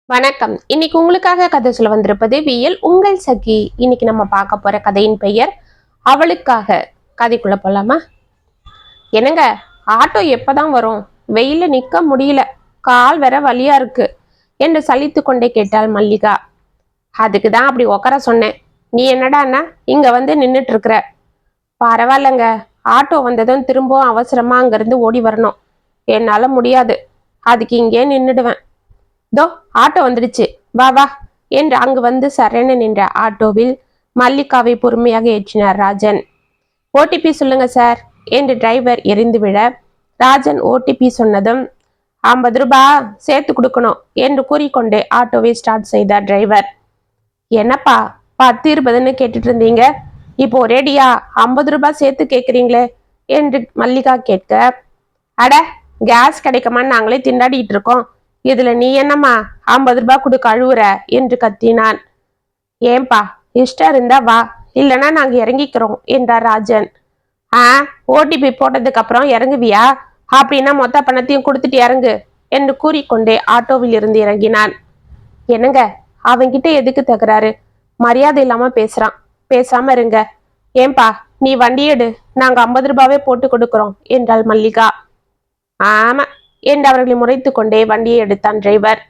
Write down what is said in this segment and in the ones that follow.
வணக்கம். இன்னைக்கு உங்களுக்காக கதை சொல்ல வந்திருப்பது வியல் உங்கள் சகி. இன்னைக்கு நம்ம பார்க்க போற கதையின் பெயர் அவளுக்காக. கதைக்குள்ள போலாமா? என்னங்க, ஆட்டோ எப்பதான் வரும்? வெயில நிக்க முடியல, கால் வேற வலியா இருக்கு என்று சலித்து கொண்டே கேட்டாள் மல்லிகா. அதுக்கு தான் அப்படி உட்கார சொன்னேன். நீ என்னடான்னா இங்க வந்து நின்றுட்டு இருக்கிற? பரவாயில்லங்க, ஆட்டோ வந்ததும் திரும்பவும் அவசரமா அங்கிருந்து ஓடி வரணும். என்னால முடியாது, அதுக்கு இங்கே நின்றுடுவேன். தோ ஆட்டோ வந்துடுச்சு, வா வா என்று அங்கு வந்து சரண நின்ற ஆட்டோவில் மல்லிகாவை பொறுமையாக ஏற்றினார் ராஜன். ஓடிபி சொல்லுங்க சார் என்று டிரைவர் எரிந்துவிட, ராஜன் ஓடிபி சொன்னதும் 50 ரூபாய் சேர்த்து கொடுக்கணும் என்று கூறிக்கொண்டே ஆட்டோவை ஸ்டார்ட் செய்தார் டிரைவர். என்னப்பா 10-20ன்னு கேட்டுட்டு இருந்தீங்க, இப்போ ஒரேடியா 50 ரூபாய் சேர்த்து கேட்குறீங்களே என்று மல்லிகா கேட்க, அட கேஸ் கிடைக்குமான்னு நாங்களே திண்டாடிட்டு இருக்கோம், இதுல நீ என்னம்மா 50 ரூபாய் கொடுக்க அழுவுற என்று கத்தினான். ஏன்பா, இஷ்டம் இருந்தா வா, இல்லைன்னா நாங்க இறங்கிக்கிறோம் என்றார் ராஜன். ஓடிபி போட்டதுக்கு அப்புறம் இறங்குவியா? அப்படின்னா மொத்த பணத்தையும் கொடுத்துட்டு இறங்கு என்று கூறிக்கொண்டே ஆட்டோவில் இருந்து இறங்கினான். என்னங்க, அவன்கிட்ட எதுக்கு தகுறாரு? மரியாதை இல்லாம பேசுறான், பேசாம இருங்க. ஏன்பா, நீ வண்டி எடு, நாங்க 50 ரூபாவே போட்டு கொடுக்கிறோம் என்றாள் மல்லிகா. ஆமா என்று அவர்களை முறைத்து கொண்டே வண்டியை எடுத்தான் டிரைவர்.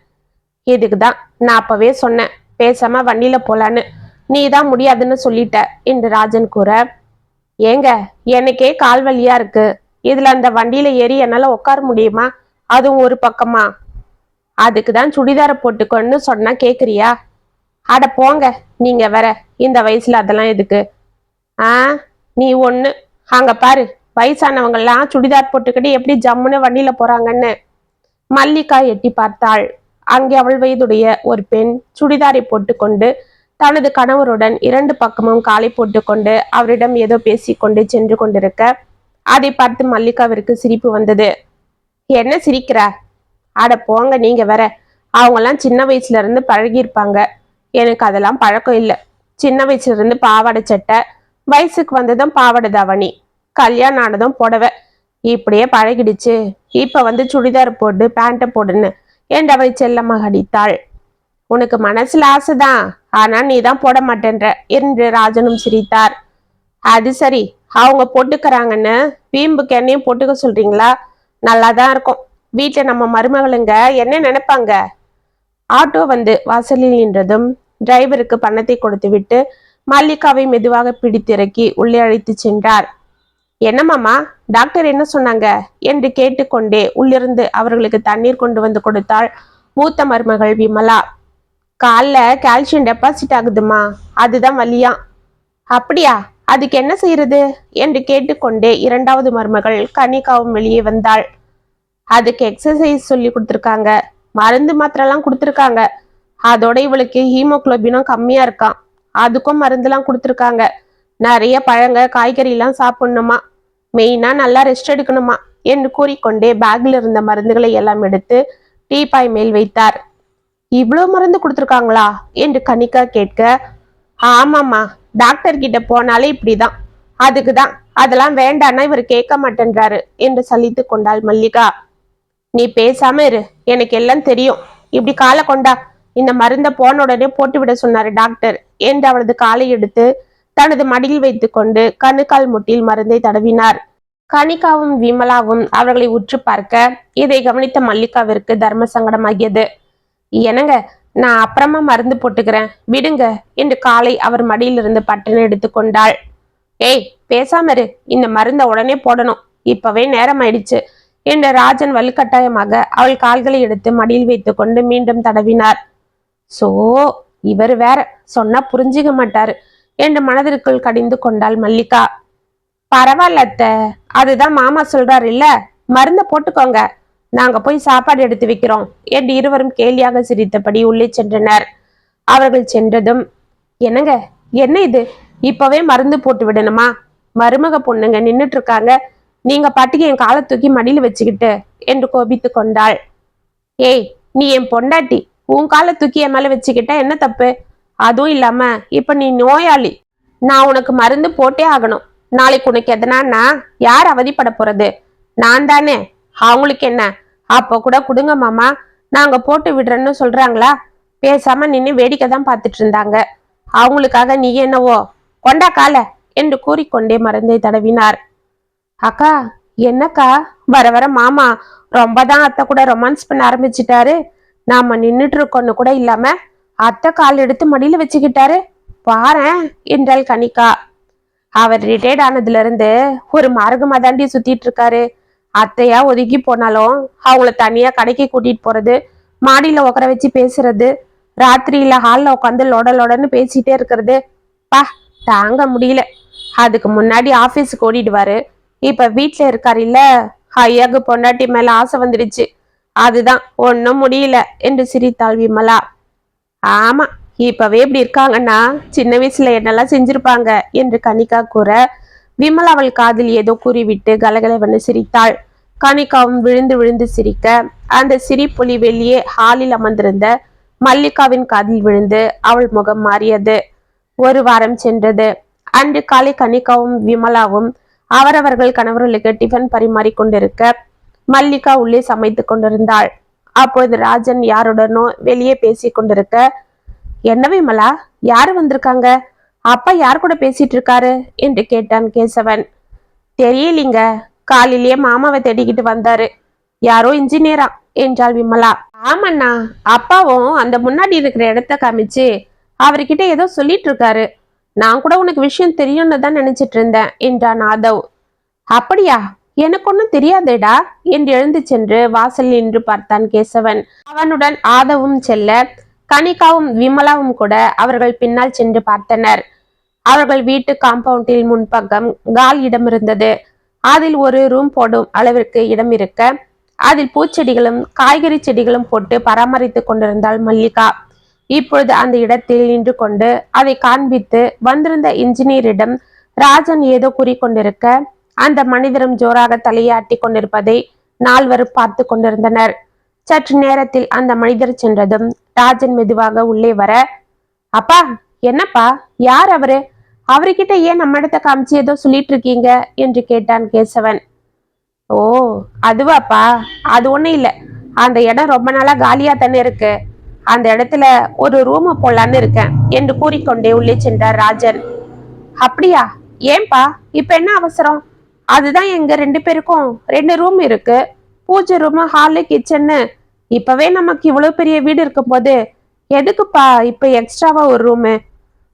இதுக்குதான் நான் அப்பவே சொன்னேன், பேசாம வண்டியில போலான்னு. நீ தான் முடியாதுன்னு சொல்லிட்ட என்று ராஜன் கூற, ஏங்க எனக்கே கால் வலியா இருக்கு, இதுல அந்த வண்டியில ஏறி என்னால உட்கார முடியுமா? அதுவும் ஒரு பக்கமா? அதுக்குதான் சுடிதார போட்டுக்கொன்னு சொன்னா கேக்குறியா? அட போங்க, நீங்க வேற இந்த வயசுல அதெல்லாம் எதுக்கு? நீ ஒண்ணு, அங்க பாரு, வயசானவங்கெல்லாம் சுடிதார் போட்டுக்கிட்டு எப்படி ஜம்முன்னு வண்டியில போறாங்கன்னு. மல்லிகா எட்டி பார்த்தாள். அங்கே அவள் வயதுடைய ஒரு பெண் சுடிதாரை போட்டுக்கொண்டு தனது கணவருடன் 2 பக்கமும் காலை போட்டுக்கொண்டு அவரிடம் ஏதோ பேசிக்கொண்டு சென்று கொண்டிருக்க, அதை பார்த்து மல்லிகாவிற்கு சிரிப்பு வந்தது. என்ன சிரிக்கிற? அட போங்க, நீங்க வேற. அவங்கெல்லாம் சின்ன வயசுல இருந்து பழகியிருப்பாங்க, எனக்கு அதெல்லாம் பழக்கம் இல்லை. சின்ன வயசுல இருந்து பாவாடை சட்டை, வயசுக்கு வந்ததும் பாவாடை தாவணி, கல்யாணம் ஆனதும் புடவை, இப்படியே பழகிடுச்சு. இப்ப வந்து சுடிதார் போட்டு பேண்ட்டை போடுன்னு என்று அவளை செல்லமாக அடித்தாள். உனக்கு மனசுல ஆசைதான், ஆனா நீ தான் போட மாட்டேன்ற என்று ராஜனும் சிரித்தார். அது சரி, அவங்க போட்டுக்கிறாங்கன்னு வீம்புக்கு என்னையும் போட்டுக்க சொல்றீங்களா? நல்லாதான் இருக்கும். வீட்டுல நம்ம மருமகளுங்க என்ன நினைப்பாங்க? ஆட்டோ வந்து வாசலில் நின்றதும் டிரைவருக்கு பணத்தை கொடுத்து விட்டு மல்லிகாவை மெதுவாக பிடித்திறக்கி உள்ளே அழைத்து சென்றார். என்னமாமா, டாக்டர் என்ன சொன்னாங்க என்று கேட்டுக்கொண்டே உள்ளிருந்து அவர்களுக்கு தண்ணீர் கொண்டு வந்து கொடுத்தாள் மூத்த மருமகள் விமலா. கால்ல கால்சியம் டெபாசிட் ஆகுதுமா, அதுதான் வலியா. அப்படியா, அதுக்கு என்ன செய்யறது என்று கேட்டுக்கொண்டே 2வது மருமகள் கனிகாவும் வெளியே வந்தாள். அதுக்கு எக்ஸசைஸ் சொல்லி கொடுத்துருக்காங்க, மருந்து மாத்திரெல்லாம் கொடுத்துருக்காங்க. அதோட இவளுக்கு ஹீமோகுளோபினும் கம்மியா இருக்கான், அதுக்கும் மருந்துலாம் கொடுத்துருக்காங்க. நிறைய பழங்க காய்கறி எல்லாம் சாப்பிடணுமா, மெயினா நல்லா ரெஸ்ட் எடுக்கணுமா என்று கூறிக்கொண்டே பேக்ல இருந்த மருந்துகளை எல்லாம் எடுத்து டீபாய் மேல் வைத்தார். இவ்வளவு மருந்து கொடுத்துருக்காங்களா என்று கனிகா கேட்க, ஆமாம்மா, டாக்டர் கிட்ட போனாலே இப்படிதான், அதுக்குதான் அதெல்லாம் வேண்டான்னா இவர் கேட்க மாட்டேன்றாரு என்று சலித்து கொண்டாள் மல்லிகா. நீ பேசாம இரு, எனக்கு எல்லாம் தெரியும். இப்படி காலை கொண்டா, இந்த மருந்த போன உடனே போட்டு விட சொன்னாரு டாக்டர் என்று அவளது காலை எடுத்து தனது மடியில் வைத்துக் கொண்டு கணுக்கால் முட்டில் மருந்தை தடவினார். கனிகாவும் விமலாவும் அவர்களை உற்று பார்க்க இதை கவனித்த மல்லிகாவிற்கு தர்ம சங்கடமாகியது. என்னங்க, நான் அப்புறமா மருந்து போட்டுக்கிறேன், விடுங்க என்று காலை அவர் மடியிலிருந்து பட்டனை எடுத்துக்கொண்டாள். ஏய் பேசாம இரு, இந்த மருந்த உடனே போடணும், இப்பவே நேரம் ஆயிடுச்சு என்ற ராஜன் வலுக்கட்டாயமாக அவள் கால்களை எடுத்து மடியில் வைத்துக் கொண்டு மீண்டும் தடவினார். சோ, இவர் வேற சொன்னா புரிஞ்சுக்க மாட்டாரு என்று மனதிற்குள் கடிந்து கொண்டாள் மல்லிகா. பரவாயில்ல அத்தை, அதுதான் மாமா சொல்றாரு இல்ல, மருந்த போட்டுக்கோங்க, நாங்க போய் சாப்பாடு எடுத்து வைக்கிறோம் என்று இருவரும் கேலியாக சிரித்தபடி உள்ளே சென்றனர். அவர்கள் சென்றதும், என்னங்க என்ன இது, இப்பவே மருந்து போட்டு விடணுமா? மருமக பொண்ணுங்க நின்றுட்டு இருக்காங்க, நீங்க பாட்டுக்கு என் காலை தூக்கி மடியில வச்சுக்கிட்டு என்று கோபித்து கொண்டாள். ஏய், நீ என் பொண்டாட்டி, உன் காலை தூக்கி என் மேல வச்சுக்கிட்டா என்ன தப்பு? அதுவும் இல்லாம இப்ப நீ நோயாளி, நான் உனக்கு மருந்து போட்டே ஆகணும். நாளைக்கு உனக்கு எதனான்னா யார் அவதிப்பட போறது? நான் தானே. அவங்களுக்கு என்ன? அப்ப கூட கொடுங்க மாமா, நாங்க போட்டு விடுறேன்னு சொல்றாங்களா? பேசாம நின்று வேடிக்கை தான் பார்த்துட்டு இருந்தாங்க. அவங்களுக்காக நீ என்னவோ கொண்டா கால என்று கூறிக்கொண்டே மருந்தை தடவினார். அக்கா, என்னக்கா, வர வர மாமா ரொம்ப தான் அத்தை கூட ரொமான்ஸ் பண்ண ஆரம்பிச்சிட்டாரு. நாம நின்றுட்டு இருக்கோன்னு கூட இல்லாம அத்தை கால் எடுத்து மடியில வச்சுக்கிட்டாரு பாரேன் என்றாள் கனிகா. அவர் ரிட்டையர்ட் ஆனதுல இருந்து ஒரு மார்க்கமா தாண்டி சுத்திட்டு இருக்காரு. அத்தையா ஒதுக்கி போனாலும் அவங்கள தனியா கடைக்கு கூட்டிட்டு போறது, மாடியில உட்கார வச்சு பேசுறது, ராத்திரியில ஹால்ல உட்காந்து லொட லொடன்னு பேசிட்டே இருக்கிறது, பா தாங்க முடியல. அதுக்கு முன்னாடி ஆபீஸுக்கு ஓடிடுவாரு. இப்ப வீட்டுல இருக்காரு இல்ல, ஐயாக்கு பொண்டாட்டி மேல ஆசை வந்துடுச்சு. அதுதான் ஒன்னும் முடியல என்று சிரித்தாள் விமலா. ஆமா, இப்பவே இப்படி இருக்காங்கன்னா சின்ன வயசுல என்னெல்லாம் செஞ்சிருப்பாங்க என்று கனிகா கூற, விமலா அவள் காதில் ஏதோ கூறிவிட்டு கலகலவென்று சிரித்தாள். கனிகாவும் விழுந்து விழுந்து சிரிக்க, அந்த சிரிப்பொலி வெளியே ஹாலில் அமர்ந்திருந்த மல்லிகாவின் காதில் விழுந்து அவள் முகம் மாறியது. ஒரு வாரம் சென்றது. அன்று காலை கனிகாவும் விமலாவும் அவரவர்கள் கணவர்களுக்கு டிஃபன் பரிமாறி கொண்டிருக்க, மல்லிகா உள்ளே சமைத்து கொண்டிருந்தாள். அப்பொழுது ராஜன் யாருடனோ வெளியே பேசி கொண்டிருக்க, என்ன விமலா, யாரு வந்திருக்காங்க? அப்பா யார் கூட பேசிட்டு இருக்காரு என்று கேட்டான் கேசவன். தெரியலீங்க, காலையிலேயே மாமாவை தேடிக்கிட்டு வந்தாரு. யாரோ இன்ஜினியரா என்றாள் விமலா. ஆமண்ணா, அப்பாவும் அந்த முன்னாடி இருக்கிற இடத்த காமிச்சு அவர்கிட்ட ஏதோ சொல்லிட்டு இருக்காரு. நான் கூட உனக்கு விஷயம் தெரியும்னு தான் நினைச்சிட்டு இருந்தேன் என்றான் ஆதவ். அப்படியா? எனக்கு ஒன்னும் தெரியாதேடா என்று எழுந்து சென்று வாசல் நின்று பார்த்தான் கேசவன். அவனுடன் ஆதவும் செல்ல, கனிகாவும் விமலாவும் கூட அவர்கள் பின்னால் சென்று பார்த்தனர். அவர்கள் வீட்டு காம்பவுண்டில் முன்பக்கம் கால் இடம் இருந்தது. அதில் ஒரு ரூம் போடும் அளவிற்கு இடம் இருக்க, அதில் பூச்செடிகளும் காய்கறி செடிகளும் போட்டு பராமரித்து கொண்டிருந்தாள் மல்லிகா. இப்பொழுது அந்த இடத்தில் நின்று கொண்டு அதை காண்பித்து வந்திருந்த இன்ஜினியரிடம் ராஜன் ஏதோ கூறிக்கொண்டிருக்க, அந்த மனிதரும் ஜோராக தலையாட்டி கொண்டிருப்பதை நால்வரும் பார்த்து கொண்டிருந்தனர். சற்று நேரத்தில் அந்த மனிதர் சென்றதும் ராஜன் மெதுவாக உள்ளே வர, அப்பா, என்னப்பா, யார் அவரு? அவர்கிட்ட ஏன் நம்ம இடத்த காமிச்சு ஏதோ சொல்லிட்டு இருக்கீங்க என்று கேட்டான் கேசவன். ஓ, அதுவாப்பா, அது ஒண்ணும் இல்ல. அந்த இடம் ரொம்ப நாளா காலியா தானே இருக்கு. அந்த இடத்துல ஒரு ரூம் போடலான்னு இருக்கேன் என்று கூறிக்கொண்டே உள்ளே சென்றார் ராஜன். அப்படியா? ஏன்பா இப்ப என்ன அவசரம்? அதுதான் எங்க 2 பேருக்கும் 2 ரூம் இருக்கு. பூஜை ரூம், ஹாலு, கிச்சன்னு. இப்பவே நமக்கு இவ்வளவு பெரிய வீடு இருக்கும் போது எதுக்குப்பா இப்ப எக்ஸ்ட்ராவா ஒரு ரூமு?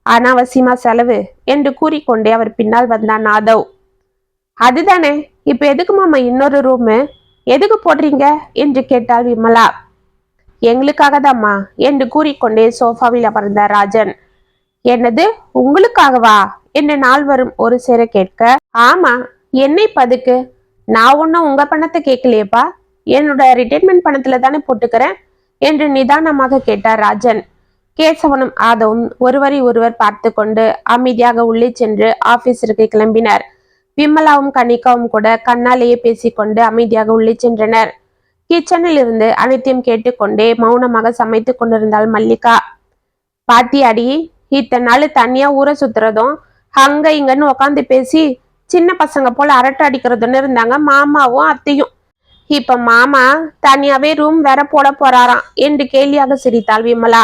அனாவசியமா செலவு என்று கூறிக்கொண்டே அவர் பின்னால் வந்தான் ஆதவ். அதுதானே, இப்ப எதுக்கு மாமா இன்னொரு ரூமு? எதுக்கு போடுறீங்க என்று கேட்டாள் விமலா. எங்களுக்காக தாம்மா என்று கூறிக்கொண்டே சோஃபாவில் அமர்ந்தார் ராஜன். என்னது, உங்களுக்காகவா என்று நால்வரும் ஒரு சேர கேட்க, ஆமா, என்னை பதுக்கு, நான் ஒன்னும் உங்க பணத்தை கேட்கலையேப்பா, என்னோட ரிட்டைர்மெண்ட் பணத்துல தானே போட்டுக்கிறேன் என்று நிதானமாக கேட்டார் ராஜன். கேசவனும் ஆதவும் ஒருவரை ஒருவர் பார்த்து கொண்டு அமைதியாக உள்ளே சென்று ஆபீஸிற்கு கிளம்பினர். விமலாவும் கனிகாவும் கூட கண்ணாலேயே பேசிக்கொண்டு அமைதியாக உள்ளே சென்றனர். கிச்சனில் இருந்து அனைத்தையும் கேட்டுக்கொண்டே மௌனமாக சமைத்து கொண்டிருந்தாள் மல்லிகா. பாத்தியாடி, இத்தனை நாள் தனியா ஊரை சுத்துறதும் அங்க இங்கன்னு உக்காந்து பேசி சின்ன பசங்க போல அரட்டை அடிக்கிறதுன்னு இருந்தாங்க மாமாவும் அத்தையும். இப்ப மாமா தனியாவே ரூம் வேற போட போறாராம் என்று கேலியாக சிரித்தாள் விமலா.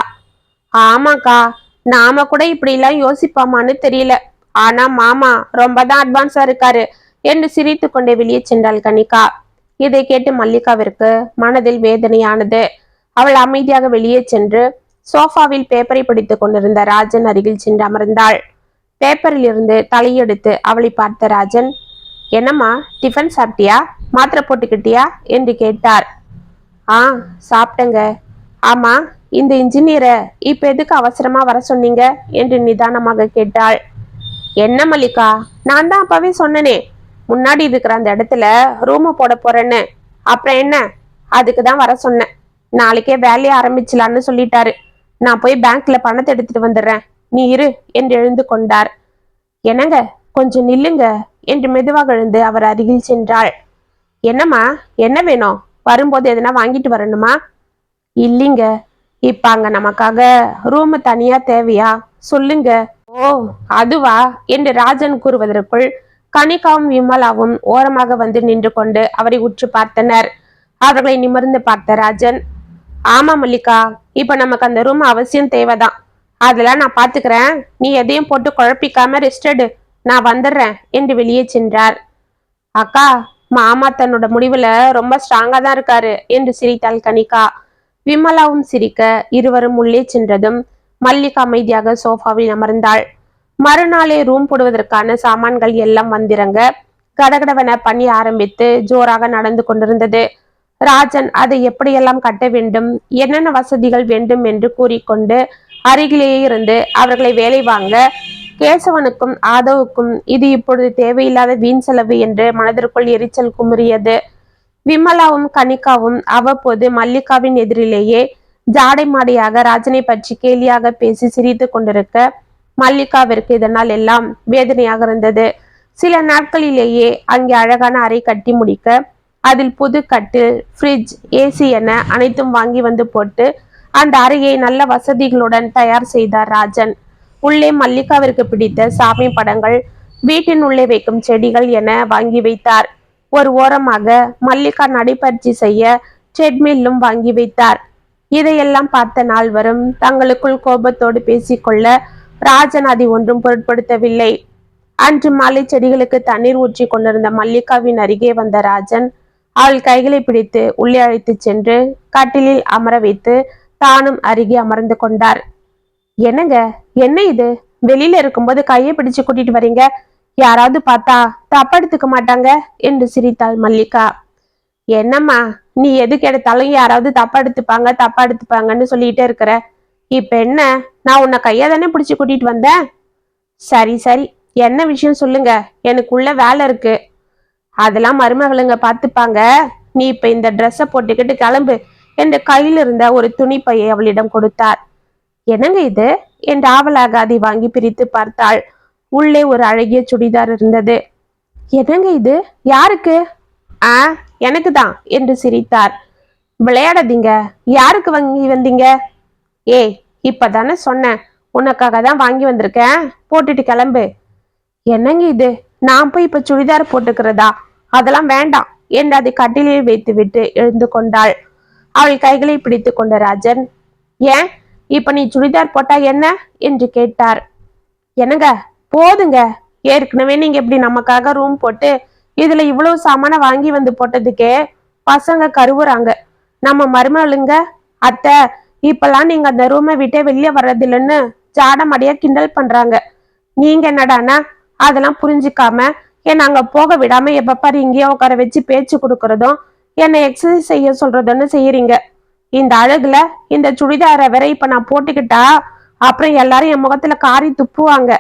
ஆமாக்கா, நாம கூட இப்படி எல்லாம் யோசிப்போமான்னு தெரியல. ஆனா மாமா ரொம்ப தான் அட்வான்ஸா இருக்காரு என்று சிரித்து கொண்டே வெளியே சென்றாள் கனிகா. இதை கேட்டு மல்லிகாவிற்கு மனதில் வேதனையானது. அவள் அமைதியாக வெளியே சென்று சோஃபாவில் பேப்பரை படித்துக் கொண்டிருந்த ராஜன் அருகில் சென்று அமர்ந்தாள். பேப்பரில் இருந்து தலையெடுத்து அவளை பார்த்த ராஜன், என்னம்மா, டிஃபன் சாப்பிட்டியா, மாத்திரை போட்டுக்கிட்டியா என்று கேட்டார். ஆ, சாப்பிட்டங்க. ஆமா, இந்த இன்ஜினியரை இப்ப எதுக்கு அவசரமா வர சொன்னீங்க என்று நிதானமாக கேட்டாள். என்ன மல்லிகா, நான் தான் அப்பவே சொன்னனே, முன்னாடி இருக்கிற அந்த இடத்துல ரூம போட போறேன்னு. அப்புறம் என்ன, அதுக்கு தான் வர சொன்னேன். நாளைக்கே வேலையை ஆரம்பிச்சலான்னு சொல்லிட்டாரு. நான் போய் பேங்க்ல பணத்தை எடுத்துட்டு வந்துடுறேன், நீ இரு என்று எழுந்து கொண்டார். என்னங்க, கொஞ்சம் நில்லுங்க என்று மெதுவாக எழுந்து அவர் அருகில் சென்றாள். என்னம்மா, என்ன வேணும்? வரும்போது எதனா வாங்கிட்டு வரணுமா? இல்லைங்க, இப்ப அங்க நமக்காக ரூம் தனியா தேவையா சொல்லுங்க. ஓ, அதுவா என்று ராஜன் கூறுவதற்குள் கனிகாவும் விமலாவும் ஓரமாக வந்து நின்று கொண்டு அவரை உற்று பார்த்தனர். அவர்களை நிமிர்ந்து பார்த்த ராஜன், ஆமா மல்லிகா, இப்ப நமக்கு அந்த ரூம் அவசியம் தேவைதான். அதெல்லாம் நான் பாத்துக்கிறேன். நீ எதையும் போட்டு குழப்பிக்காம ரெஸ்ட் எடு. நான் வந்துடுறேன் என்று வெளியே சென்றார். அக்கா, மாமா தன்னோட முடிவுல ரொம்ப ஸ்ட்ராங்கா தான் இருக்காரு என்று சிரித்தாள் கனிகா. விமலாவும் சிரிக்க இருவரும் உள்ளே சென்றதும் மல்லிகா அமைதியாக சோஃபாவில் அமர்ந்தாள். மறுநாளே ரூம் போடுவதற்கான சாமான்கள் எல்லாம் வந்திறங்க கடகடவென பணி ஆரம்பித்து ஜோராக நடந்து கொண்டிருந்தது. ராஜன் அதை எப்படியெல்லாம் கட்ட வேண்டும், என்னென்ன வசதிகள் வேண்டும் என்று கூறிக்கொண்டு அருகிலேயே இருந்து அவர்களை வேலை வாங்க கேசவனுக்கும் ஆதவுக்கும் இது இப்பொழுது தேவையில்லாத வீண் செலவு என்று மனதிற்குள் எரிச்சல் குமுறியது. விமலாவும் கனிகாவும் அவ்வப்போது மல்லிகாவின் எதிரிலேயே ஜாடை மாடையாக ராஜனை பற்றி கேலியாக பேசி சிரித்து கொண்டிருக்க மல்லிகாவிற்கு இதனால் எல்லாம் வேதனையாக இருந்தது. சில நாட்களிலேயே அங்கே அழகான அறை கட்டி முடிக்க அதில் புது கட்டில், ஃப்ரிட்ஜ், ஏசி என அனைத்தும் வாங்கி வந்து போட்டு அந்த அறையை நல்ல வசதிகளுடன் தயார் செய்தார் ராஜன். உள்ளே மல்லிகாவிற்கு பிடித்த சாமி படங்கள், வீட்டின் உள்ளே வைக்கும் செடிகள் என வாங்கி வைத்தார். ஒரு ஓரமாக மல்லிகா நடைபயிற்சி செய்ய ட்ரெட்மில்லும் வாங்கி வைத்தார். இதையெல்லாம் பார்த்த நால்வரும் தங்களுக்குள் கோபத்தோடு பேசிக்கொள்ள ராஜன் அதை ஒன்றும் பொருட்படுத்தவில்லை. அன்று மாலை செடிகளுக்கு தண்ணீர் ஊற்றி கொண்டிருந்த மல்லிகாவின் அருகே வந்த ராஜன் அவள் கைகளை பிடித்து உள்ளே அழைத்து சென்று கட்டிலில் அமர வைத்து தானும் அருகே அமர்ந்து கொண்டார். என்னங்க, என்ன இது? வெளியில இருக்கும்போது கையை பிடிச்சு கூட்டிட்டு வரீங்க, யாராவது பார்த்தா தப்பா எடுத்துக்க மாட்டாங்க என்று சிரித்தாள் மல்லிகா. என்னம்மா, நீ எதுக்கு எடுத்தாலும் யாராவது தப்பா எடுத்துப்பாங்கன்னு சொல்லிட்டே இருக்கிற. இப்ப என்ன, நான் உன்னை கையா தானே பிடிச்சு கூட்டிட்டு வந்தேன். சரி சரி, என்ன விஷயம் சொல்லுங்க, எனக்குள்ள வேலை இருக்கு. அதெல்லாம் மருமகளுங்க பார்த்துப்பாங்க. நீ இப்ப இந்த ட்ரெஸ்ஸை போட்டுக்கிட்டு கிளம்பு என்று கையில் இருந்த ஒரு துணிப்பையை அவளிடம் கொடுத்தார். என்னங்க இது என்று ஆவலாக அதை வாங்கி பிரித்து பார்த்தாள். உள்ளே ஒரு அழகிய சுடிதார் இருந்தது. என்னங்க இது, யாருக்கு? எனக்கு தான் என்று சிரித்தார். விளையாடாதீங்க, யாருக்கு வாங்கி வந்தீங்க? ஏய், இப்பதானே சொன்னேன், உனக்காக தான் வாங்கி வந்திருக்கேன், போட்டுட்டு கிளம்பு. என்னங்க இது, நான் போய் இப்ப சுடிதார் போட்டுக்கிறதா? அதெல்லாம் வேண்டாம் என்று அதை கட்டிலில் வைத்து விட்டு எழுந்து கொண்டாள். அவள் கைகளை பிடித்து கொண்ட ராஜன், ஏன் இப்ப நீ சுடிதார் போட்டா என்ன என்று கேட்டார். என்னங்க, போதுங்க, ஏற்கனவே நீங்க இப்படி நமக்காக ரூம் போட்டு இதுல இவ்வளவு சாமான வாங்கி வந்து போட்டதுக்கே பசங்க கருவுறாங்க. நம்ம மருமகளுங்க அத்தை இப்பெல்லாம் நீங்க அந்த ரூமை விட்டே வெளியே வர்றதில்லைன்னு ஜாடமடியா கிண்டல் பண்றாங்க. நீங்க என்னடானா அதெல்லாம் புரிஞ்சுக்காம என்னை அங்க போக விடாம எப்ப பாரு இங்கேயே உட்கார வச்சு பேச்சு கொடுக்கறதும் என்னை எக்ஸசைஸ் செய்ய சொல்றதுன்னு செய்யறீங்க. இந்த அழகுல இந்த சுடிதாரை வேற இப்ப நான் போட்டுக்கிட்டா அப்புறம் எல்லாரும் என் முகத்துல காரி துப்புவாங்க.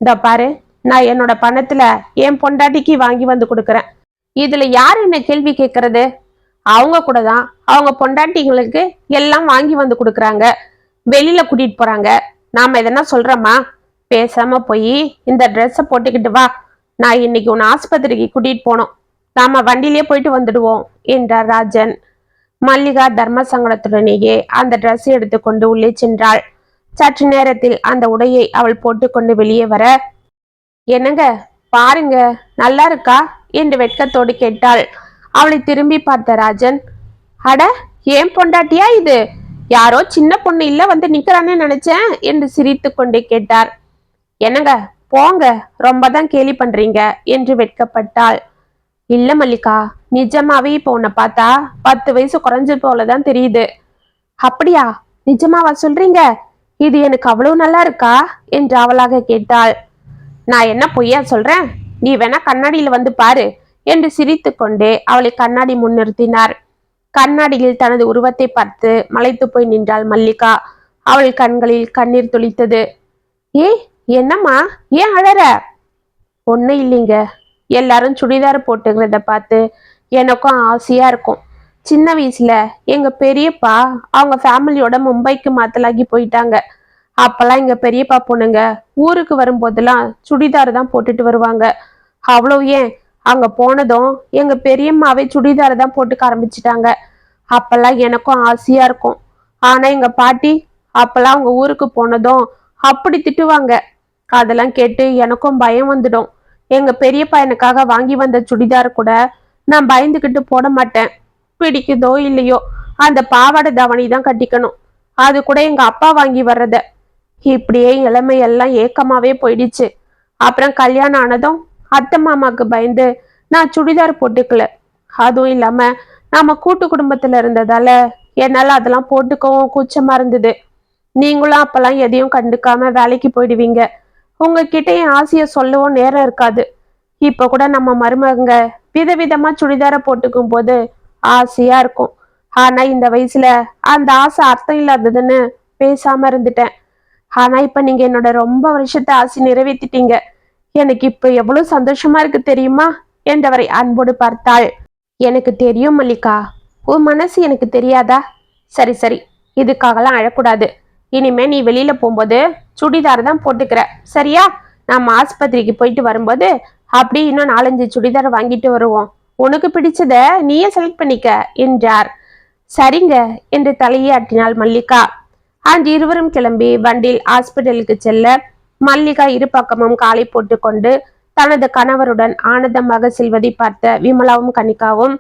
இந்த பாரு, நான் என்னோட பணத்துல என் பொண்டாட்டிக்கு வாங்கி வந்து கொடுக்கறேன். இதுல யார் என்ன கேள்வி கேட்கறது? அவங்க கூட தான் அவங்க பொண்டாட்டிங்களுக்கு எல்லாம் வாங்கி வந்து கொடுக்குறாங்க, வெளியில கூட்டிட்டு போறாங்க. நாம எதனா சொல்றோமா? பேசாம போய் இந்த ட்ரெஸ்ஸை போட்டுக்கிட்டு வா, நான் இன்னைக்கு உன் ஆஸ்பத்திரிக்கு கூட்டிட்டு போனோம், நாம வண்டியிலே போயிட்டு வந்துடுவோம் என்றார் ராஜன். மல்லிகா தர்ம சங்கடத்துடனேயே அந்த ட்ரெஸ் எடுத்துக்கொண்டு உள்ளே சென்றாள். சற்று நேரத்தில் அந்த உடையை அவள் போட்டுக்கொண்டு வெளியே வர, என்னங்க பாருங்க, நல்லா இருக்கா என்று வெட்கத்தோடு கேட்டாள். அவளை திரும்பி பார்த்த ராஜன், அட, ஏன் பொண்டாட்டியா இது? யாரோ சின்ன பொண்ணு இல்ல வந்து நிக்கிறான்னு நினைச்சேன் என்று சிரித்து கொண்டே கேட்டார். என்னங்க போங்க, ரொம்ப தான் கேலி பண்றீங்க என்று வெட்கப்பட்டாள். இல்ல மல்லிகா, நிஜமாவே இப்ப உன்னை பார்த்தா 10 வயசு குறைஞ்ச போலதான் தெரியுது. அப்படியா, நிஜமாவா சொல்றீங்க? இது எனக்கு அவ்வளவு நல்லா இருக்கா என்று அவளாக கேட்டாள். நான் என்ன பொய்யா சொல்றேன்? நீ வேணா கண்ணாடியில வந்து பாரு என்று சிரித்து கொண்டே அவளை கண்ணாடி முன்னிறுத்தினார். கண்ணாடியில் தனது உருவத்தை பார்த்து மலைத்து போய் நின்றாள் மல்லிகா. அவள் கண்களில் கண்ணீர் துளித்தது. என்னம்மா, ஏன் அழற? ஒண்ணு இல்லைங்க, எல்லாரும் சுடிதார் போட்டுக்கிறத பார்த்து எனக்கும் ஆசையா இருக்கும். சின்ன வயசுல எங்க பெரியப்பா அவங்க ஃபேமிலியோட மும்பைக்கு மாத்தலாகி போயிட்டாங்க. அப்பெல்லாம் எங்க பெரியப்பா பொண்ணுங்க ஊருக்கு வரும்போதெல்லாம் சுடிதார் தான் போட்டுட்டு வருவாங்க. அவ்வளவு ஏன், அங்க போனதும் எங்க பெரியம்மாவே சுடிதார் தான் போட்டுக்க ஆரம்பிச்சிட்டாங்க. அப்பெல்லாம் எனக்கும் ஆசையா இருக்கும். ஆனா எங்க பாட்டி அப்பெல்லாம் அவங்க ஊருக்கு போனதும் அப்படி திட்டுவாங்க. அதெல்லாம் கேட்டு எனக்கும் பயம் வந்துடும். எங்க பெரியப்பா எனக்காக வாங்கி வந்த சுடிதார் கூட நான் பயந்துகிட்டு போட மாட்டேன். பிடிக்குதோ இல்லையோ, அந்த பாவாடை தாவணி தான் கட்டிக்கணும். அது கூட எங்க அப்பா வாங்கி வர்றத. இப்படியே இளமையெல்லாம் ஏக்கமாவே போயிடுச்சு. அப்புறம் கல்யாணம் ஆனதும் அத்தை மாமாக்கு பயந்து நான் சுடிதார் போட்டுக்கல. அதுவும் இல்லாம நாம கூட்டு குடும்பத்துல இருந்ததால என்னால அதெல்லாம் போட்டுக்கவும் கூச்சமா இருந்தது. நீங்களும் அப்பெல்லாம் எதையும் கண்டுக்காம வேலைக்கு போயிடுவீங்க. உங்ககிட்ட என் ஆசைய சொல்லவும் நேரம் இருக்காது. இப்ப கூட நம்ம மருமகங்க விதவிதமா சுடிதார போட்டுக்கும் போது ஆசையா இருக்கும். ஆனா இந்த வயசுல அந்த ஆசை அர்த்தம் இல்லாததுன்னு பேசாம இருந்துட்டேன். ஆனா இப்ப நீங்க என்னோட ரொம்ப வருஷத்தை ஆசை நிறைவேற்றிட்டீங்க. எனக்கு இப்ப எவ்வளவு சந்தோஷமா இருக்கு தெரியுமா என்றவரை அன்போடு பார்த்தாள். எனக்கு தெரியும் மல்லிகா, உன் மனசு எனக்கு தெரியாதா? சரி சரி, இதுக்காகலாம் அழக்கூடாது. இனிமே நீ வெளியில போகும்போது சுடிதார் தான் போட்டுக்கிற, சரியா? நம்ம ஆஸ்பத்திரிக்கு போயிட்டு வரும்போது அப்படி இன்னும் 4-5 சுடிதார் வாங்கிட்டு வருவோம். உனக்கு பிடிச்சத நீயே செலக்ட் பண்ணிக்க என்றார். சரிங்க என்று தலையை ஆட்டினாள் மல்லிகா. அன்று இருவரும் கிளம்பி வண்டியில் ஹாஸ்பிட்டலுக்கு செல்ல மல்லிகா இரு பக்கமும் காலை போட்டுக்கொண்டு தனது கணவருடன் ஆனந்தமாக செல்வதை பார்த்த விமலாவும் கனிகாவும்,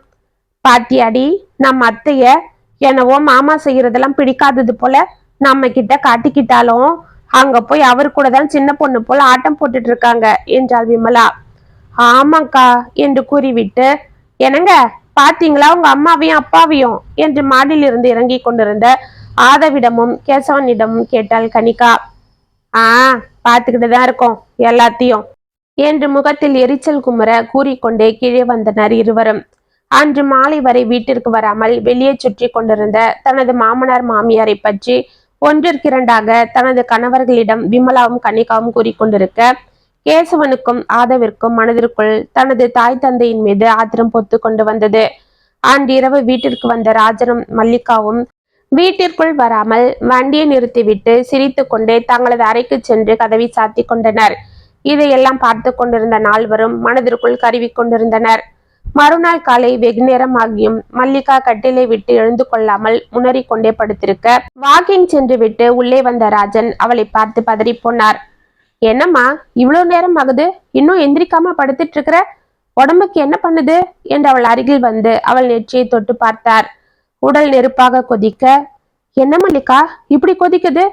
பாட்டியாடி, நம்ம அத்தைய என்னவோ மாமா செய்யறதெல்லாம் பிடிக்காதது போல நம்ம கிட்ட காட்டிக்கிட்டாலும் அங்க போய் அவர் கூட தான் சின்ன பொண்ணு போல ஆட்டம் போட்டுட்டு இருக்காங்க என்றாள் விமலா. ஆமாக்கா என்று கூறிவிட்டு, என்னங்க பாத்தீங்களா உங்க அம்மாவையும் அப்பாவையும் என்று மாடியில் இருந்து இறங்கி கொண்டிருந்த ஆதவிடமும் கேசவனிடமும் கேட்டாள் கனிகா. பாத்துக்கிட்டு தான் இருக்கோம் எல்லாத்தையும் என்று முகத்தில் எரிச்சல் குமர கூறிக்கொண்டே கீழே வந்தனர் இருவரும். அன்று மாலை வரை வீட்டிற்கு வராமல் வெளியே சுற்றி கொண்டிருந்த தனது மாமனார் மாமியாரை பற்றி ஒன்றிற்கிரண்டாக தனது கணவர்களிடம் விமலாவும் கனிகாவும் கூறிக்கொண்டிருக்க கேசவனுக்கும் ஆதவிற்கும் மனதிற்குள் தனது தாய் தந்தையின் மீது ஆத்திரம் பொத்து கொண்டு வந்தது. அன்றிரவு வீட்டிற்கு வந்த ராஜனும் மல்லிகாவும் வீட்டிற்குள் வராமல் வண்டியை நிறுத்திவிட்டு சிரித்து கொண்டே தங்களது அறைக்கு சென்று கதவை சாத்தி கொண்டனர். இதையெல்லாம் பார்த்து கொண்டிருந்த நால்வரும் மனதிற்குள் கருவி கொண்டிருந்தனர். மறுநாள் காலை வெகு நேரம் ஆகியும் மல்லிகா கட்டிலை விட்டு எழுந்து கொள்ளாமல் முனறி கொண்டே படுத்திருக்க வாக்கிங் சென்று விட்டு உள்ளே வந்த ராஜன் அவளை பார்த்து பதறி போனார். என்னம்மா இவ்வளவு நேரம் ஆகுது, இன்னும் எந்திரிக்காம படுத்துட்டு இருக்கிற? உடம்புக்கு என்ன பண்ணுது என்று அவள் அருகில் வந்து அவள் நெற்றியை தொட்டு பார்த்தார். உடல் நெருப்பாக கொதிக்க, என்ன மல்லிகா இப்படி கொதிக்குது?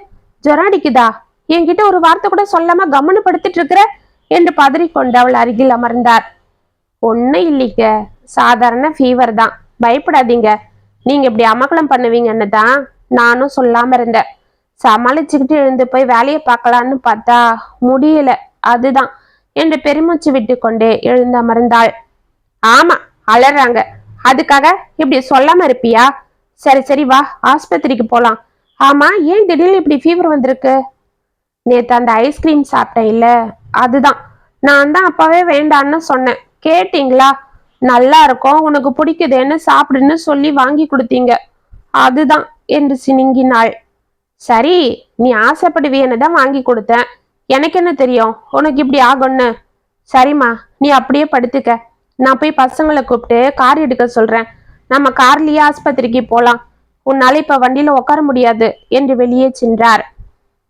ஜுரம் அடிக்குதா? என்கிட்ட ஒரு வார்த்தை கூட சொல்லாம கம்முன்னு படுத்துட்டு இருக்கிற என்று பதறிக்கொண்டு அவள் அருகில் அமர்ந்தார். ஒன்னும் இல்லைங்க, சாதாரண ஃபீவர் தான், பயப்படாதீங்க. நீங்க இப்படி அமக்கலம் பண்ணுவீங்கன்னு தான் நானும் சொல்லாம இருந்தேன். சமாளிச்சுக்கிட்டு எழுந்து போய் வேலையை பார்க்கலான்னு பார்த்தா முடியல, அதுதான் என்று பெருமூச்சு விட்டு கொண்டே எழுந்து அமர்ந்தாள். ஆமா, அலறாங்க, அதுக்காக இப்படி சொல்லாம இருப்பியா? சரி சரி வா, ஆஸ்பத்திரிக்கு போலாம். ஆமா, ஏன் திடீர்னு இப்படி ஃபீவர் வந்திருக்கு? நேத்து அந்த ஐஸ்கிரீம் சாப்பிட்டேன் இல்ல, அதுதான். நான் தான் அப்பவே வேண்டான்னு சொன்னேன், கேட்டீங்களா? நல்லா இருக்கும், உனக்கு பிடிக்குதுன்னு சாப்பிடுன்னு சொல்லி வாங்கி கொடுத்தீங்க, அதுதான் என்று சினுங்கினாள். சரி, நீ ஆசைப்படுவியன்னு தான் வாங்கி கொடுத்தேன், எனக்கு என்ன தெரியும் உனக்கு இப்படி ஆகும்னு. சரிம்மா, நீ அப்படியே படுத்துக்க, நான் போய் பசங்களை கூப்பிட்டு கார் எடுக்க சொல்றேன். நம்ம கார்லயே ஆஸ்பத்திரிக்கு போலாம். உன்னால இப்ப வண்டியில உட்கார முடியாது என்று வெளியே சென்றார்.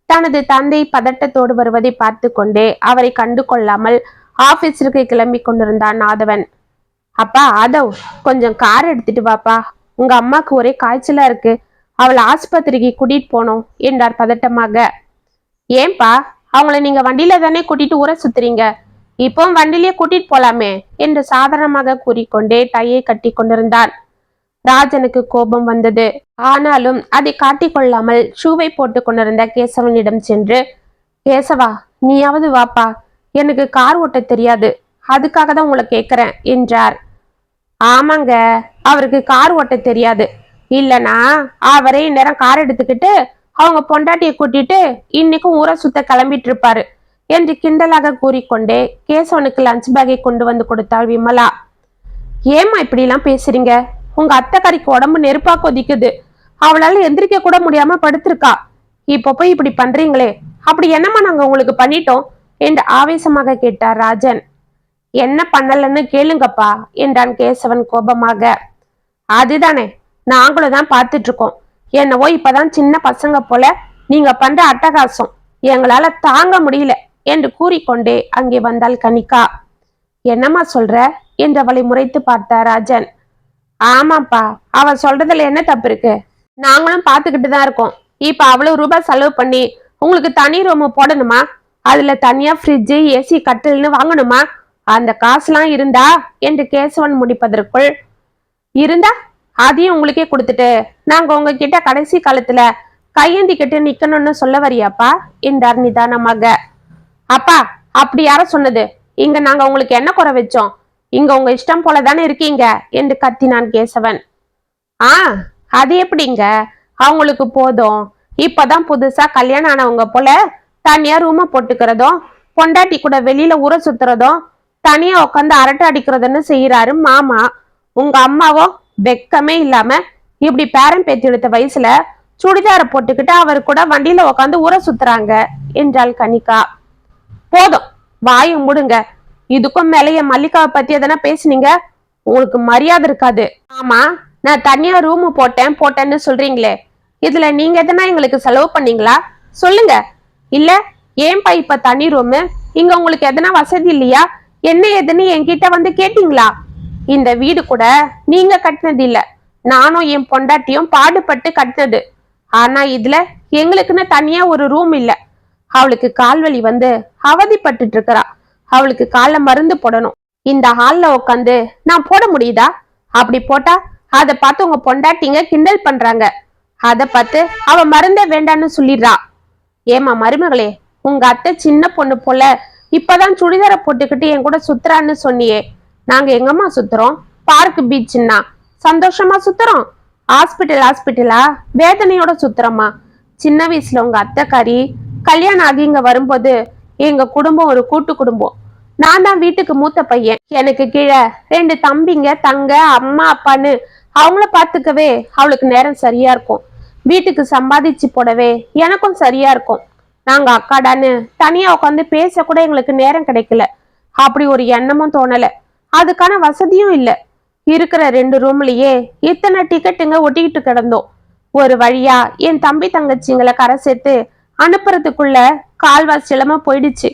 தனது தந்தை பதட்டத்தோடு வருவதை பார்த்து கொண்டே அவரை கண்டு கொள்ளாமல் ஆபீஸிற்கு கிளம்பி கொண்டிருந்தான் ஆதவன். அப்பா ஆதவ், கொஞ்சம் கார் எடுத்துட்டு வாப்பா, உங்க அம்மாக்கு ஒரே காய்ச்சலா இருக்கு, அவளை ஆஸ்பத்திரிக்கு கூட்டிட்டு போனோம் என்றார் பதட்டமாக. ஏன்பா, அவங்கள நீங்க வண்டியில தானே கூட்டிட்டு ஊரை சுத்துறீங்க, இப்போ வண்டிலேயே கூட்டிட்டு போலாமே என்று சாதாரணமாக கூறிக்கொண்டே டையை கட்டி கொண்டிருந்தான். ராஜனுக்கு கோபம் வந்தது. ஆனாலும் அதை காட்டிக்கொள்ளாமல் ஷூவை போட்டு கொண்டிருந்த கேசவனிடம் சென்று, கேசவா, நீயாவது வாப்பா, எனக்கு கார் ஓட்ட தெரியாது, அதுக்காக தான் உங்களை கேட்கிறேன் என்றார். ஆமாங்க, அவருக்கு கார் ஓட்ட தெரியாது, இல்லனா அவரே இந்நேரம் கார் எடுத்துக்கிட்டு அவங்க பொண்டாட்டியை கூட்டிட்டு இன்னைக்கும் ஊரை சுத்த கிளம்பிட்டு இருப்பாரு என்று கிண்டலாக கூறிக்கொண்டே கேசவனுக்கு லஞ்ச் பேக்கை கொண்டு வந்து கொடுத்தாள் விமலா. ஏமா இப்படி எல்லாம் பேசுறீங்க? உங்க அத்தைக்காரிக்கு உடம்பு நெருப்பா கொதிக்குது, அவளால எந்திரிக்க கூட முடியாம படுத்திருக்கா, இப்ப போய் இப்படி பண்றீங்களே, அப்படி என்னமா நாங்க உங்களுக்கு பண்ணிட்டோம் என்று ஆவேசமாக கேட்டார் ராஜன். என்ன பண்ணலன்னு கேளுங்கப்பா என்றான் கேசவன் கோபமாக. அதுதானே நாங்களும் தான் பார்த்துட்டு இருக்கோம், என்னவோ இப்பதான் சின்ன பசங்க போல நீங்க பண்ற அட்டகாசம் எங்களால தாங்க முடியல என்று கூறிக்கொண்டே அங்கே வந்தாள் கனிகா. என்னம்மா சொல்ற என்று அவளை முறைத்து பார்த்தார் ராஜன். ஆமாப்பா, அவ சொல்றதுல என்ன தப்பு இருக்கு? நாங்களும் பாத்துக்கிட்டு தான் இருக்கோம். இப்ப அவ்வளவு ரூபாய் செலவு பண்ணி உங்களுக்கு தனி ரூம் போடணுமா? அதுல தனியா ஃப்ரிட்ஜ், ஏசி, கட்டில்னு வாங்கணுமா? அந்த காசுலாம் இருந்தா என்று கேசவன் முடிப்பதற்குள், இருந்தா அதையும் உங்களுக்கே கொடுத்துட்டு நாங்க உங்ககிட்ட கடைசி காலத்துல கையேந்திக்கிட்டு நிக்கணும்னு சொல்ல வரியாப்பா என்றார் நிதானமாக. அப்பா, அப்படி யார சொன்னது? இங்க நாங்க உங்களுக்கு என்ன குறை வச்சோம்? இங்க உங்க இஷ்டம் போலதானே இருக்கீங்க என்று கத்தினான் கேசவன். ஆ, அது எப்படிங்க? அவங்களுக்கு போதும். இப்பதான் புதுசா கல்யாணம் ஆனவங்க போல தனியா ரூம போட்டுக்கிறதும், பொண்டாட்டி கூட வெளியில ஊற சுத்துறதும், தனியா உட்காந்து அரட்டை அடிக்கிறதுன்னு செய்யறாரு மாமா. உங்க அம்மாவோ வெக்கமே இல்லாம இப்படி பேரன் பேத்தி எடுத்த வயசுல சுடிதார போட்டுக்கிட்டு அவர் கூட வண்டியில உட்காந்து ஊற சுத்துறாங்க என்றாள் கனிகா. போதும், வாயை முடுங்க. இதுக்கும் மேலைய மல்லிகாவை பத்தி எதனா பேசுனீங்க, உங்களுக்கு மரியாதை இருக்காது. ஆமா, நான் தனியா ரூம் போட்டேன்னு சொல்றீங்களே, இதுல நீங்க எதனா எங்களுக்கு செலவு பண்ணீங்களா? சொல்லுங்க. இல்ல, ஏன்பா இப்ப தனி ரூம்? இங்க உங்களுக்கு எதனா வசதி இல்லையா? என்ன எதுன்னு என்கிட்ட வந்து கேட்டீங்களா? இந்த வீடு கூட நீங்க கட்டினது இல்ல, நானும் என் பொண்டாட்டியும் பாடுபட்டு கட்டினது. ஆனா இதுல எங்களுக்குன்னு தனியா ஒரு ரூம் இல்ல. அவளுக்கு கால்வலி வந்து அவதிப்பட்டு இருக்கிறா. அவளுக்கு கால்ல மருந்து போடணும். இந்த ஹால்ல உட்காந்து நான் போட முடியுதா? அப்படி போட்டா அதை பார்த்து உங்க பொண்டாட்டிங்க கிண்டல் பண்றாங்க. அதை பார்த்து அவ மருந்தே வேண்டான்னு சொல்லிடுறா. ஏமா மருமகளே, உங்க அத்தை சின்ன பொண்ணு போல இப்பதான் சுடிதார போட்டுக்கிட்டு என் கூட சுத்துறான்னு சொன்னியே. நாங்க எங்கம்மா சுத்துறோம்? பார்க் பீச்சுன்னா சந்தோஷமா சுத்துறோம். ஹாஸ்பிட்டலா வேதனையோட சுத்துறோமா? சின்ன வயசுல உங்க அத்தைக்காரி கல்யாணம் ஆகி இங்க வரும்போது எங்க குடும்பம் ஒரு கூட்டு குடும்பம். நான் தான் வீட்டுக்கு மூத்த பையன். எனக்கு கீழே 2 தம்பிங்க, தங்க, அம்மா, அப்பான்னு அவங்கள பாத்துக்கவே அவளுக்கு நேரம் சரியா இருக்கும். வீட்டுக்கு சம்பாதிச்சு போடவே எனக்கும் சரியா இருக்கும். நாங்க அக்காடான்னு தனியா உட்காந்து பேச கூட எங்களுக்கு நேரம் கிடைக்கல. அப்படி ஒரு எண்ணமும் தோணல. அதுக்கான வசதியும் இல்ல. இருக்கிற 2 ரூம்லயே இத்தனை டிக்கெட்டுங்க ஒட்டிக்கிட்டு கிடந்தோம். ஒரு வழியா என் தம்பி தங்கச்சிங்களை கரை சேர்த்து அனுப்புறதுக்குள்ள கால்வாசி இல்லாம போயிடுச்சு.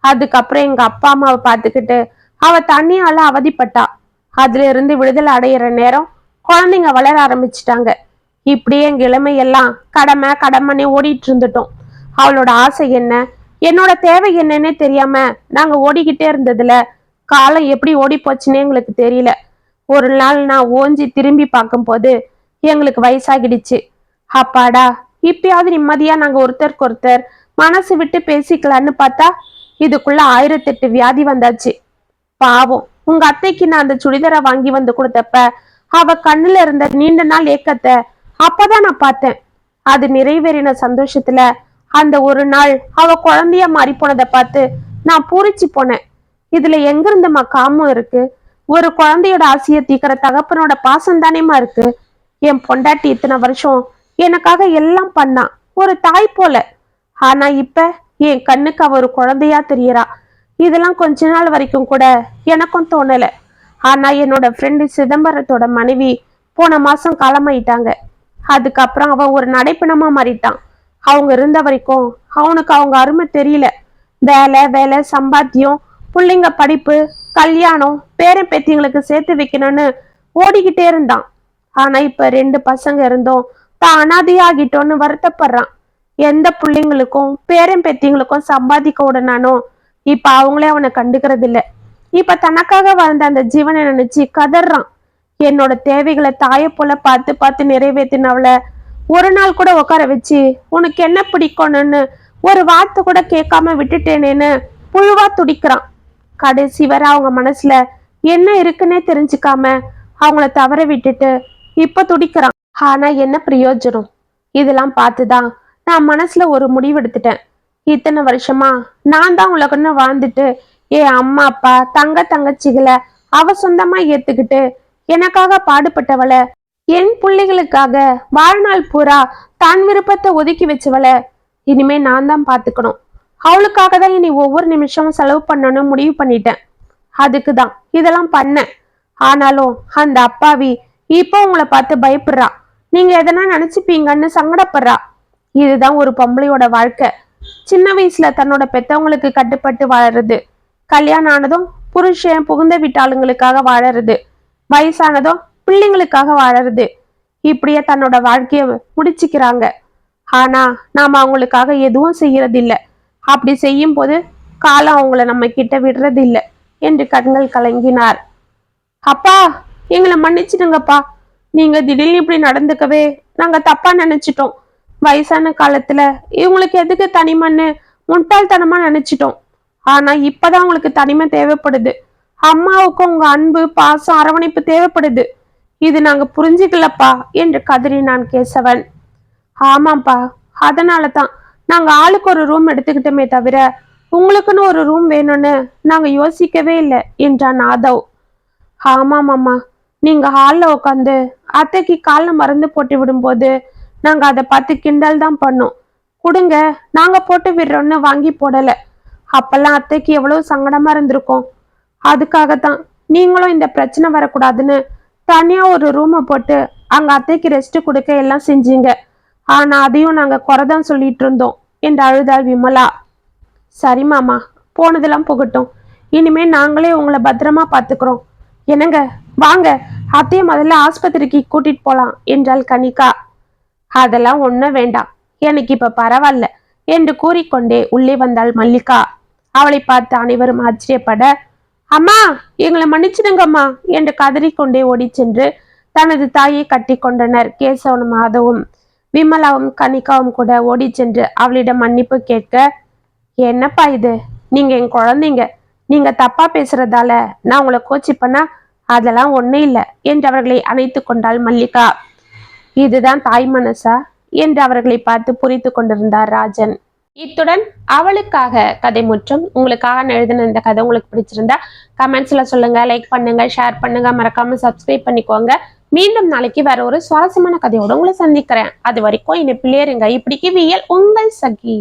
அதுக்கப்புறம் எங்க அப்பா அம்மாவை பார்த்துக்கிட்டு அவ தண்ணியால அவதிப்பட்டா. அதுல இருந்து விடுதலை அடையிற நேரம் குழந்தைங்க வளர ஆரம்பிச்சிட்டாங்க. இப்படியே எங்க இளமையெல்லாம் கடமைன்னு ஓடிட்டு இருந்துட்டோம். அவளோட ஆசை என்ன, என்னோட தேவை என்னன்னே தெரியாம நாங்க ஓடிக்கிட்டே இருந்ததுல காலம் எப்படி ஓடி போச்சுன்னே எங்களுக்கு தெரியல. ஒரு நாள் நான் ஓஞ்சி திரும்பி பார்க்கும்போது எங்களுக்கு வயசாகிடுச்சு. அப்பாடா, இப்பயாவது நிம்மதியா நாங்க ஒருத்தருக்கு ஒருத்தர் மனசு விட்டு பேசிக்கலான்னு பார்த்தா இதுக்குள்ள 1008 வியாதி வந்தாச்சு. பாவம், உங்க அத்தைக்கு நான் அந்த சுடிதாரை வாங்கி வந்து கொடுத்தப்ப அவ கண்ணுல இருந்த நீண்ட நாள் ஏக்கத்தை அப்பதான் நான் பார்த்தேன். அது நிறைவேறின சந்தோஷத்துல அந்த ஒரு நாள் அவ குழந்தையா மாறி போனதை பார்த்து நான் பூரிச்சு போனேன். இதுல எங்க இருந்தம்மா காமம் இருக்கு? ஒரு குழந்தையோட ஆசையை தீக்கிற தகப்பனோட பாசம் தானேமா இருக்கு. என் பொண்டாட்டி இத்தனை வருஷம் எனக்காக எல்லாம் பண்ணா, ஒரு தாய் போல. ஆனா இப்ப என் கண்ணுக்கு அவ ஒரு குழந்தையா தெரியறா. இதெல்லாம் கொஞ்ச நாள் வரைக்கும் கூட எனக்கும் தோணல. ஆனா என்னோட ஃப்ரெண்டு சிதம்பரத்தோட மனைவி போன மாசம் காலமாயிட்டாங்க. அதுக்கப்புறம் அவன் ஒரு நடைப்பிணமா மாறிட்டான். அவங்க இருந்த வரைக்கும் அவனுக்கு அவங்க அருமை தெரியல. வேலை வேலை, சம்பாத்தியம், பிள்ளைங்க படிப்பு, கல்யாணம், பேரன் பேத்திங்களுக்கு சேர்த்து வைக்கணும்னு ஓடிக்கிட்டே இருந்தான். ஆனா இப்ப 2 பசங்க இருந்தோம் தான் அனாதையாகிட்டோன்னு வருத்தப்படுறான். எந்த பிள்ளைங்களுக்கும் பேரன் பேத்திங்களுக்கும் சம்பாதிக்க உடனானோ இப்ப அவங்களே அவனை கண்டுக்கிறது இல்ல. இப்ப தனக்காக வாழ்ந்த அந்த ஜீவனை நினைச்சு கதறான். என்னோட தேவைகளை தாயை போல பார்த்து பார்த்து நிறைவேற்றினவளை ஒரு நாள் கூட உட்கார வச்சு உனக்கு என்ன பிடிக்கணும்னு ஒரு வார்த்தை கூட கேட்காம விட்டுட்டேனேன்னு புழுவா துடிக்கிறான். கடைசி வரை அவங்க மனசுல என்ன இருக்குன்னே தெரிஞ்சுக்காம அவங்கள தவற விட்டுட்டு இப்ப துடிக்கிறான். ஆனா என்ன பிரயோஜனம்? இதெல்லாம் பார்த்துதான் நான் மனசுல ஒரு முடிவு எடுத்துட்டேன். இத்தனை வருஷமா நான் தான் உலகன்னு வாழ்ந்துட்டு என் அம்மா அப்பா தங்கச்சிகளை அவ சொந்தமா ஏத்துக்கிட்டு எனக்காக பாடுபட்டவளை, என் பிள்ளைகளுக்காக வாழ்நாள் பூரா தான் விருப்பத்தை ஒதுக்கி வச்சவளை இனிமே நான் தான் பாத்துக்கணும். அவளுக்காக தான் இனி ஒவ்வொரு நிமிஷமும் செலவு பண்ணணும்னு முடிவு பண்ணிட்டேன். அதுக்குதான் இதெல்லாம் பண்ணேன். ஆனாலும் அந்த அப்பாவி இப்போ உங்களை பார்த்து பயப்படுறா. நீங்க எதனா நினைச்சுப்பீங்கன்னு சங்கடப்படுறா. இதுதான் ஒரு பொம்பளையோட வாழ்க்கை. சின்ன வயசுல தன்னோட பெத்தவங்களுக்கு கட்டுப்பட்டு வாழறது, கல்யாணம் ஆனதும் புருஷன் புகுந்த வீட்டாளுங்களுக்காக வாழறது, வயசானதும் பிள்ளைங்களுக்காக வாழறது, இப்படியே தன்னோட வாழ்க்கைய முடிச்சுக்கிறாங்க. ஆனா நாம அவங்களுக்காக எதுவும் செய்யறது இல்ல. அப்படி செய்யும் போது காலம் அவங்கள நம்ம கிட்ட விடுறது இல்ல என்று கண்கள் கலங்கினார். அப்பா, எங்களை மன்னிச்சிடுங்கப்பா. நீங்க திடீர்னு இப்படி நடந்துக்கவே நாங்க தப்பா நினைச்சிட்டோம். வயசான காலத்துல இவங்களுக்கு எதுக்கு தனிமன்னு முட்டாள்தனமா நினைச்சிட்டோம். ஆனா இப்பதான் உங்களுக்கு தனிமை தேவைப்படுது. அம்மாவுக்கும் உங்க அன்பு, பாசம், அரவணைப்பு தேவைப்படுது. இது நாங்க புரிஞ்சுக்கலப்பா என்று கதறினான் கேசவன். ஆமாப்பா, அதனாலதான் நாங்க ஆளுக்கு ஒரு ரூம் எடுத்துக்கிட்டோமே தவிர உங்களுக்குன்னு ஒரு ரூம் வேணும்னு நாங்க யோசிக்கவே இல்லை என்றான் ஆதவ். ஆமாம் அம்மா, நீங்க ஹால்ல உட்காந்து அத்தைக்கு காலில் மருந்து போட்டு விடும்போது நாங்க அதை பார்த்து கிண்டல் தான் பண்ணோம். கொடுங்க, நாங்க போட்டு விடுறோம்னு வாங்கி போடல. அப்பெல்லாம் அத்தைக்கு எவ்வளவு சங்கடமா இருந்திருக்கும். அதுக்காகத்தான் நீங்களும் இந்த பிரச்சனை வரக்கூடாதுன்னு தனியா ஒரு ரூமை போட்டு அங்க அத்தைக்கு ரெஸ்ட் கொடுக்க எல்லாம் செஞ்சீங்க. ஆனா அதையும் நாங்க குறைதான் சொல்லிட்டு இருந்தோம் என்று அழுதாள் விமலா. சரி மாமா, போனதெல்லாம் போகட்டும். இனிமே நாங்களே உங்களை பத்திரமா பாத்துக்கிறோம். என்னங்க, வாங்க, அத்தைய முதல்ல ஆஸ்பத்திரிக்கு கூட்டிட்டு போலாம் என்றாள் கனிகா. அதெல்லாம் ஒண்ணும் வேண்டாம், எனக்கு இப்ப பரவாயில்ல என்று கூறிக்கொண்டே உள்ளே வந்தாள் மல்லிகா. அவளை பார்த்து அனைவரும் ஆச்சரியப்பட, அம்மா, எங்களை மன்னிச்சிடுங்கம்மா என்று கதறிக்கொண்டே ஓடி சென்று தனது தாயை கட்டி கொண்டனர். கேசவனும் மாதவும் விமலாவும் கனிகாவும் கூட ஓடி சென்று அவளிடம் மன்னிப்பு கேட்க, என்னப்பா இது, நீங்க என் குழந்தைங்க, நீங்க தப்பா பேசுறதால நான் உங்களை கோச்சி பண்ணா அதெல்லாம் ஒண்ணு இல்லை என்று அவர்களை அணைத்து கொண்டாள் மல்லிகா. இதுதான் தாய் மனசா என்று அவர்களை பார்த்து புரிந்து கொண்டிருந்தார் ராஜன். இத்துடன் அவளுக்காக கதை முற்றும். உங்களுக்காக எழுதின இந்த கதை உங்களுக்கு பிடிச்சிருந்தா கமெண்ட்ஸ்ல சொல்லுங்க, லைக் பண்ணுங்க, ஷேர் பண்ணுங்க, மறக்காம சப்ஸ்கிரைப் பண்ணிக்கோங்க. மீண்டும் நாளைக்கு வேற ஒரு சுவாரஸ்யமான கதையோட உங்களை சந்திக்கிறேன். அது வரைக்கும் என்னை பிள்ளையருங்க. இப்படிக்கு வியல் உங்கள் சகி.